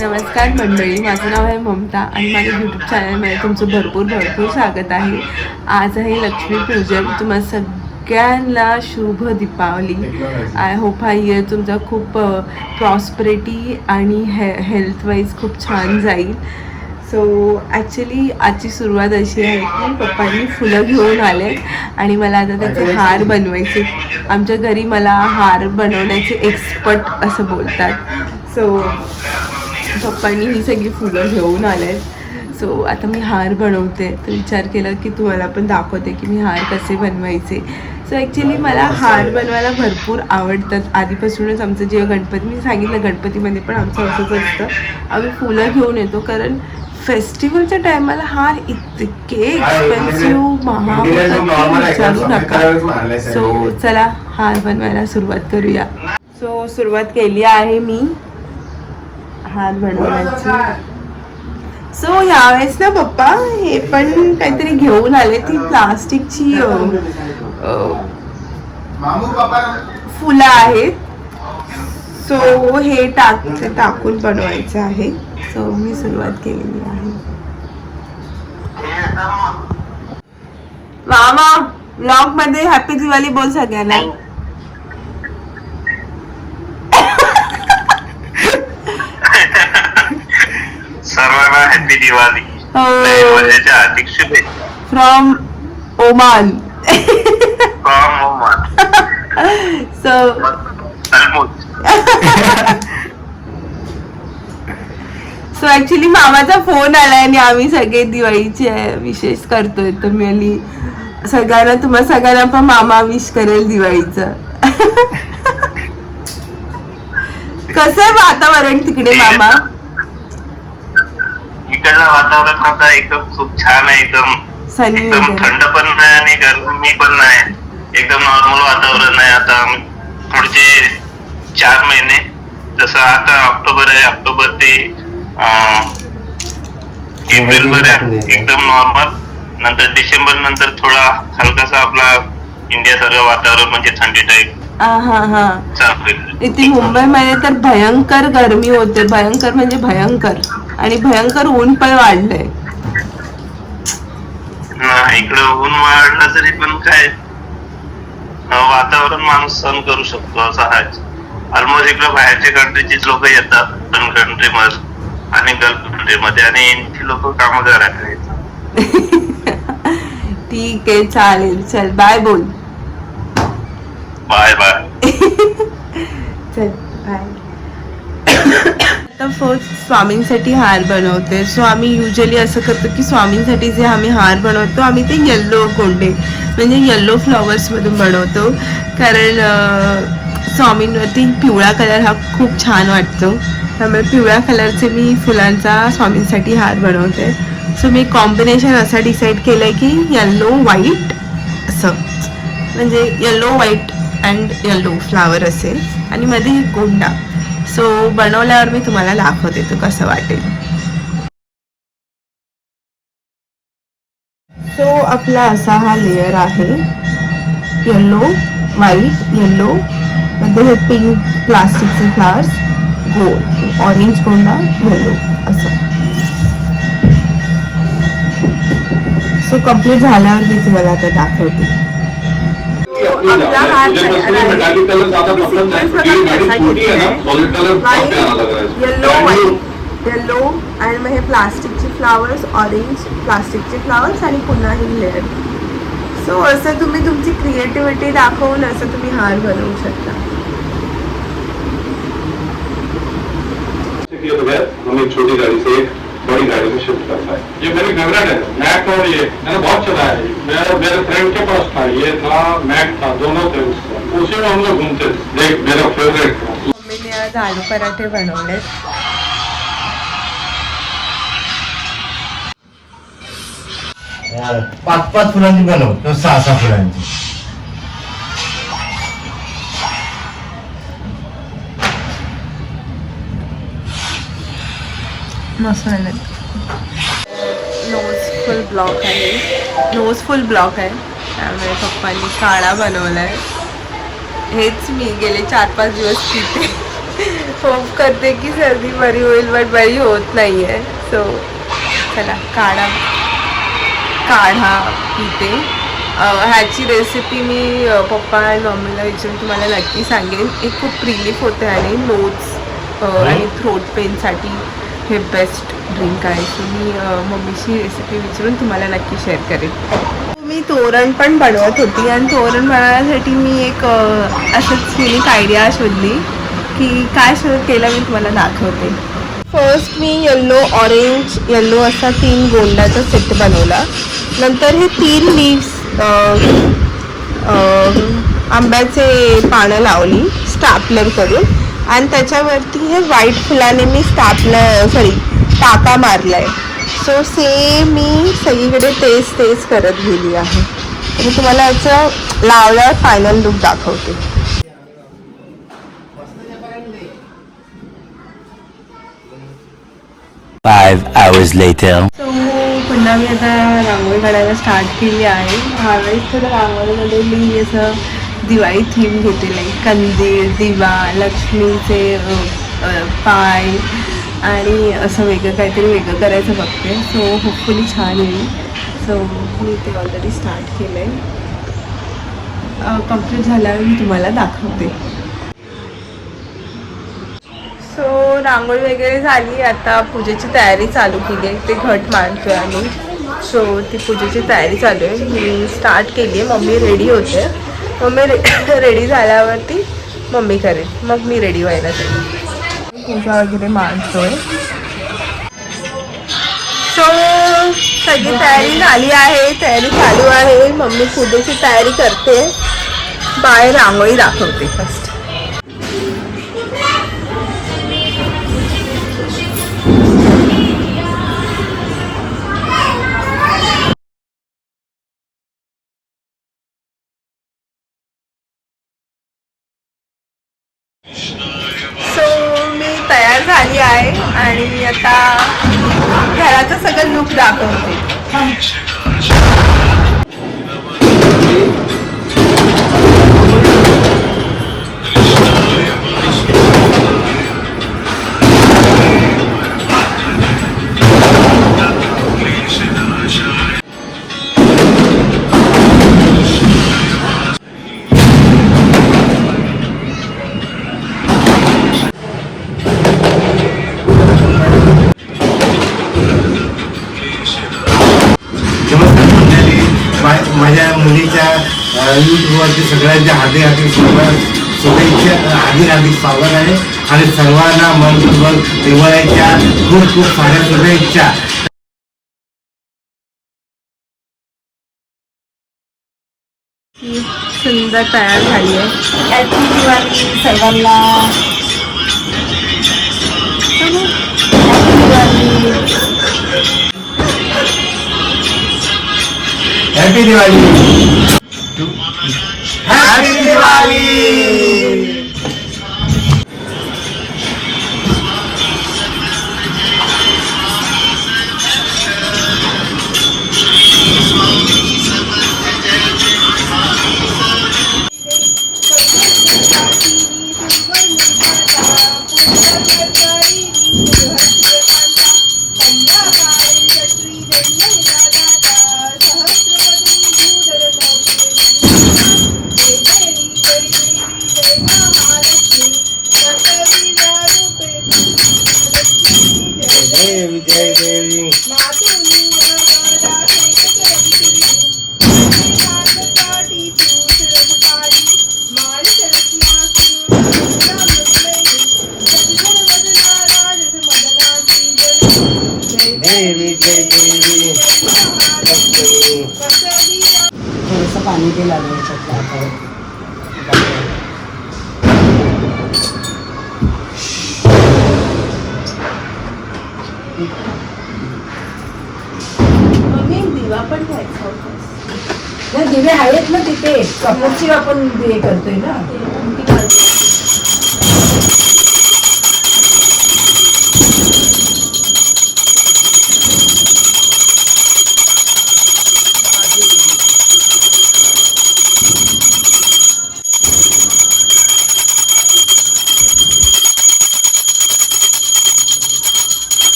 नमस्कार मंडळी, माझं नाव आहे ममता आणि माझ्या यूट्यूब चॅनलमध्ये तुमचं भरपूर स्वागत आहे. आज आहे लक्ष्मीपूजन. तुम्हाला सगळ्यांना शुभ दीपावली. आय होप हा इयर तुमचा खूप प्रॉस्पेरिटी आणि हेल्थ वाईज खूप छान जाईल. सो ॲक्च्युली आजची सुरुवात अशी आहे की पप्पांनी फुलं घेऊन आले आणि मला आता त्याचे हार बनवायचे. आमच्या घरी मला हार बनवण्याचे एक्सपर्ट असं बोलतात. सो पप्पांनी ही सगळी फुलं घेऊन आले. सो आता मी हार बनवते. तर विचार केला की तुम्हाला पण दाखवते की मी हार कसे बनवायचे. सो ॲक्च्युली मला हार बनवायला भरपूर आवडतात. आधीपासूनच आमचं जेव्हा गणपती, मी सांगितलं गणपतीमध्ये पण आमचं असंच असतं, आम्ही फुलं घेऊन येतो कारण फेस्टिवलच्या टायमाला हार इतके एक्सपेन्सिव्ह महाग विचारू नका. सो चला हार बनवायला सुरुवात करूया. सो सुरुवात केली आहे मी हार बनवण्याची. सो यावेळेस ना पप्पा हे पण काहीतरी घेऊन आले, ती प्लास्टिकची फुलं आहेत. सो हे टाकून बनवायचं आहे. सो मी सुरुवात केलेली आहे. मामा ब्लॉग मध्ये हॅपी दिवाळी बोल सगळ्यांना. सर्वांना हॅपी दिवाळी. हार्दिक शुभेच्छा from Oman. From Oman. So actually मामाचा फोन आलाय आणि आम्ही सगळे दिवाळीचे विशेष करतोय. तर मी सगळ्यांना, तुम्हाला सगळ्यांना पण मामा विश करेल दिवाळीचं. कसं आहे वातावरण तिकडे मामा? इकडलं वातावरण आता एकदम खूप छान आहे. एकदम थंड पण नाही आणि गरमी पण नाही. एकदम नॉर्मल वातावरण आहे. आता पुढचे 4 महिने, जसं आता ऑक्टोबर आहे, ऑक्टोबर ते एप्रिल पर्यंत एकदम नॉर्मल. नंतर डिसेंबर नंतर थोडा हलकासा आपला इंडियासारखं वातावरण, म्हणजे थंडी टाईप. इथे मुंबईमध्ये तर भयंकर गरमी होते, भयंकर म्हणजे भयंकर, आणि भयंकर ऊन पण वाढलंय. इकडे ऊन वाढलं तरी पण काय वातावरण माणूस सहन करू शकतो असं आहे. ऑलमोस्ट इकडे बाहेरच्या कंट्रीचीच लोक येतात पण कंट्रीमध्ये आणि गल्फ कंट्रीमध्ये, आणि इथे लोक काम करायला येतात. ठीक आहे, चालेल. चल बाय बोल. Bye bye. चल बाय. आता फर्स्ट स्वामींसाठी हार बनवते. सो आम्ही युजली असं करतो की स्वामींसाठी जे आम्ही हार बनवतो, आम्ही ते येल्लो गोल्डे म्हणजे येल्लो फ्लॉवर्समधून बनवतो. कारण स्वामींवरती पिवळा कलर हा खूप छान वाटतो. त्यामुळे पिवळ्या कलरचे मी फुलांचा स्वामींसाठी हार बनवते. सो मी कॉम्बिनेशन असं डिसाईड केलं आहे की येल्लो व्हाईट असं, म्हणजे yellow white and yellow flower असेल आणि मध्ये एक गोंडा. सो बनवल्यावर मी तुम्हाला दाखवते तो कसं वाटेल. सो आपला असा हा लेअर आहे, येल्लो व्हाईट येल्लो, मध्ये हे पिंक प्लास्टिकचे फ्लावर्स, गोल्ड ऑरेंज गोंडा येल्लो असं. सो कम्प्लीट झाल्यावर मी तुम्हाला आता दाखवते. आपला हार येल्लो व्हाईट येल्लो आणि मग हे प्लास्टिकचे फ्लावर्स, ऑरेंज प्लास्टिकचे फ्लावर्स आणि पुन्हा ही लेअर. सो असं तुम्ही तुमची क्रिएटिव्हिटी दाखवून असं तुम्ही हार बनवू शकता. हम एक छोटी गाड़ी से एक बड़ी गाड़ी में शिफ्ट करता है. ये मेरी फेवरेट है, मैक, और ये मैंने बहुत चलाया है. मेरे फ्रेंड के पास था, ये था मैक था, दोनों थे उसका. उसी में हम लोग घूमते थे. देख मेरा फेवरेट था. मम्मीने आज आलू पराठे बनवले. 5-5 फुलांची बनव, तो 6-6 फुलांची. मस्त नोज फुल ब्लॉक आहे, नोज फुल ब्लॉक आहे, त्यामुळे पप्पांनी काळा बनवलाय. हेच मी गेले 4-5 दिवस पिते. होप करते की सर्दी बरी होईल बट बरी होत नाही आहे. सो चला काढा पिते. ह्याची रेसिपी मी पप्पा आणि मम्मीला विचारून तुम्हाला नक्की सांगेन. एक खूप रिलीफ होते आणि नोट्स आणि थ्रोट पेनसाठी हे बेस्ट ड्रिंक आहे. सो मी मम्मीची रेसिपी विचारून तुम्हाला नक्की शेअर करेन. मी तोरण पण बनवत होती आणि तोरण बनवण्यासाठी मी एक असंच युनिक आयडिया शोधली की काय केलं मी तुम्हाला दाखवते. फर्स्ट मी येल्लो असा 3 गोंड्याचा सेट बनवला. नंतर हे 3 लीव्स आंब्याचे पानं लावली स्टॅपलर करून आणि त्याच्यावरती हे व्हाईट फुलाने मी टाका मारलाय. सो सेम मी सगळीकडे तेच करत गेली आहे. मी तुम्हाला याचं लावल्यावर फायनल लुक दाखवते. 5 hours later. सो पुन्हा मी आता रांगोळी काढायला स्टार्ट केली आहे. ह्यावेळेस तर रांगोळीमध्ये मी असं दिवाळी थीम घेतलेलं आहे. कंदील, दिवा, लक्ष्मीचे पाय आणि असं वेगळं करायचं बघते. सो होपफुली छान येईल. सो मी ते ऑलरेडी स्टार्ट केलं आहे. कम्प्लीट झाल्यावर मी तुम्हाला दाखवते. सो रांगोळी वगैरे झाली. आता पूजेची तयारी चालू केली आहे. ते घट मांडतोय आम्ही. सो ती पूजेची तयारी चालू आहे. मी स्टार्ट केली आहे. मम्मी रेडी होते. मम्मी रेडी झाल्यावरती मम्मी करेल. मग मी रेडी व्हायला जाईल. पूजा वगैरे मांडतोय. सो सगळी तयारी झाली आहे. तयारी चालू आहे. मम्मी पूजेची तयारी करते. बाहेर रांगोळी दाखवते फर्स्ट. सो मी तयार झाली आहे आणि आता घराचं सगळं लुक दाखवते. माझ्या मुलीच्या यूट्यूबवरती सगळ्यांच्या हार्दिक शुभेच्छा, हार्दिक स्वागत आहे आणि सर्वांना मनपूर्वक दिवाळीच्या खूप साऱ्या शुभेच्छा. सुंदर तयार झाली आहे. हॅपी दिवाळी सर्वांना. हॅपी दिवाळी. हॅपी दिवाळी. जय देवी. थोडंसं पाणी ते लागलं. दिवा पण घ्यायचा होता. दिवे आहेत ना तिथे. कपूरची आपण हे करतोय ना.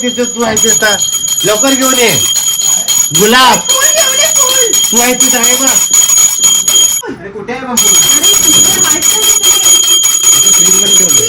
तिथे तू आहे तिथं लवकर घेऊन ये गुलाब तू आहे तिथं आहे बघ अरे कुठे आहे बाबू फ्रीज मध्ये घेऊन ये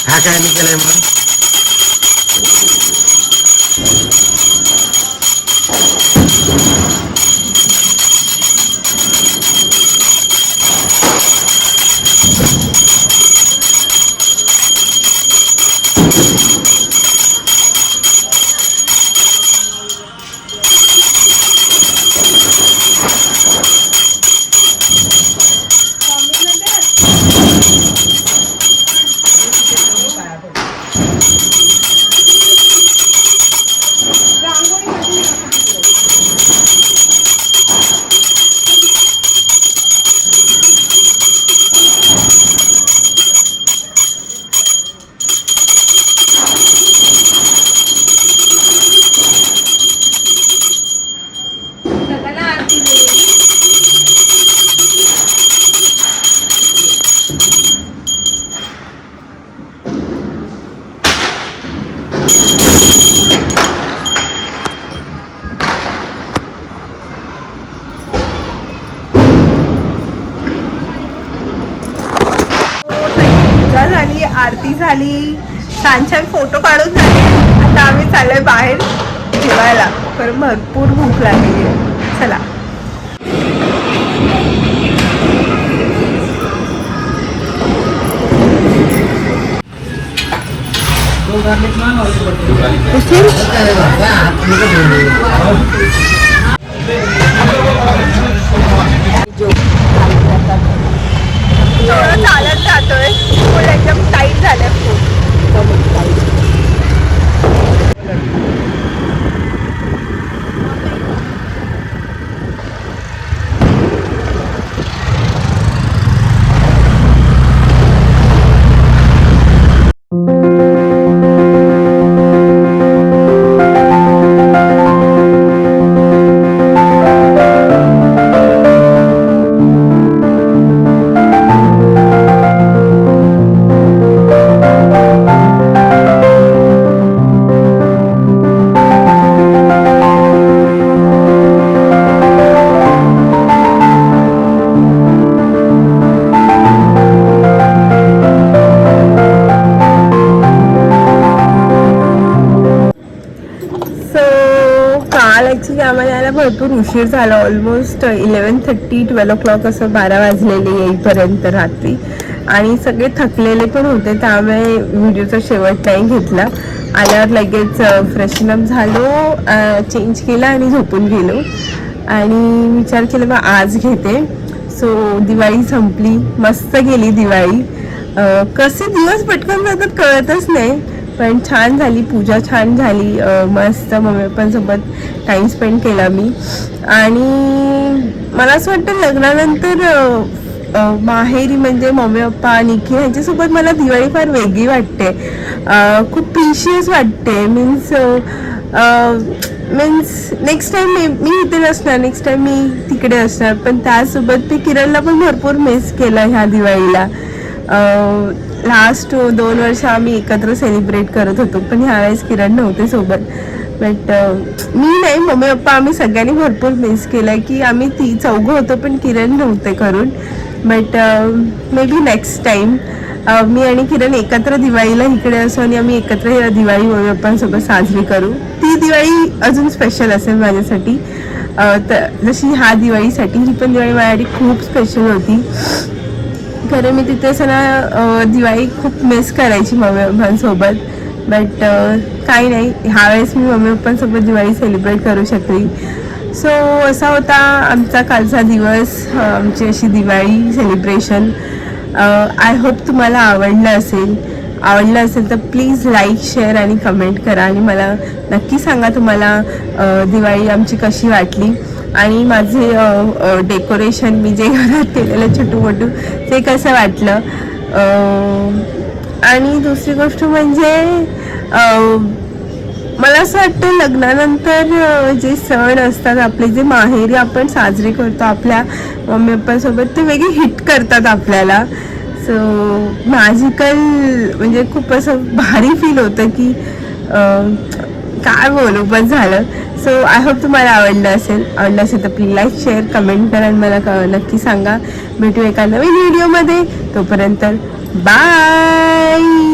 हा काय केलंय मग झाली, आरती झाली, छान छान फोटो काढून झाले. आता आम्ही चाललोय बाहेर जेवायला, कारण भरपूर भूक लागली आहे. चला. चालत जातोय, एकदम टाईट झालंय खूप. आम्हाला यायला भरपूर उशीर झाला. ऑलमोस्ट 11:30 12 o'clock असं 12 वाजलेले येईपर्यंत रात्री. आणि सगळे थकलेले पण होते, त्यामुळे व्हिडिओचा शेवट नाही घेतला. आल्यावर लगेच फ्रेशनअप झालो, चेंज केला आणि झोपून गेलो. आणि विचार केला बा आज घेते. सो दिवाळी संपली, मस्त गेली दिवाळी. कसे दिवस पटकन जातात कळतच नाही. पण छान झाली, पूजा छान झाली, मस्त मम्मी पप्पांसोबत टाईम स्पेंड केला मी. आणि मला असं वाटतं लग्नानंतर माहेरी म्हणजे मम्मी पप्पा निखिल ह्यांच्यासोबत मला दिवाळी फार वेगळी वाटते. खूप प्रिशियस वाटते. मीन्स नेक्स्ट टाइम मी इथे नसणार, नेक्स्ट टाइम मी तिकडे असणार. पण त्यासोबत मी किरणला पण भरपूर मिस केलं ह्या दिवाळीला. लास्ट 2 वर्ष आम्ही एकत्र सेलिब्रेट करत होतो, पण ह्यावेळेस किरण नव्हते सोबत. बट मी नाही, मम्मी पप्पा आम्ही सगळ्यांनी भरपूर मिस केलंय की आम्ही 4 होतो पण किरण नव्हते करून. But may be next time मी आणि किरण एकत्र दिवाळीला इकडे असू आणि आम्ही एकत्र दिवाळी मम्मी पप्पांसोबत साजरी करू. ती दिवाळी अजून स्पेशल असेल माझ्यासाठी. तर जशी ह्या दिवाळीसाठी ही पण दिवाळी माझ्यासाठी खूप स्पेशल होती. खरं मी तिथे असं ना दिवाळी खूप मिस करायची मम्मी पप्पांसोबत. बट काही नाही, ह्यावेळेस मी मम्मी पप्पांसोबत दिवाळी सेलिब्रेट करू शकली. सो असा होता आमचा कालचा दिवस, आमची अशी दिवाळी सेलिब्रेशन. आय होप तुम्हाला आवडलं असेल तर प्लीज लाईक, शेअर आणि कमेंट करा आणि मला नक्की सांगा तुम्हाला दिवाळी आमची कशी वाटली आणि माझे डेकोरेशन मी जे घरात केलेलं छोटू मोठू ते कसं वाटलं. आणि दुसरी गोष्ट म्हणजे मला असं वाटतं लग्नानंतर जे सण असतात आपले, जे माहेरी आपण साजरे करतो आपल्या मम्मी पप्पांसोबत, ते वेगळे हिट करतात आपल्याला. सो मॅजिकल म्हणजे खूप असं भारी फील होतं की काय बोलू, बस झालं. सो आय होप तुम्हाला आवडलं असेल तर प्लीज लाईक, शेअर, कमेंट करा आणि मला नक्की सांगा. भेटू एका नवीन व्हिडिओमध्ये. तोपर्यंत बाय.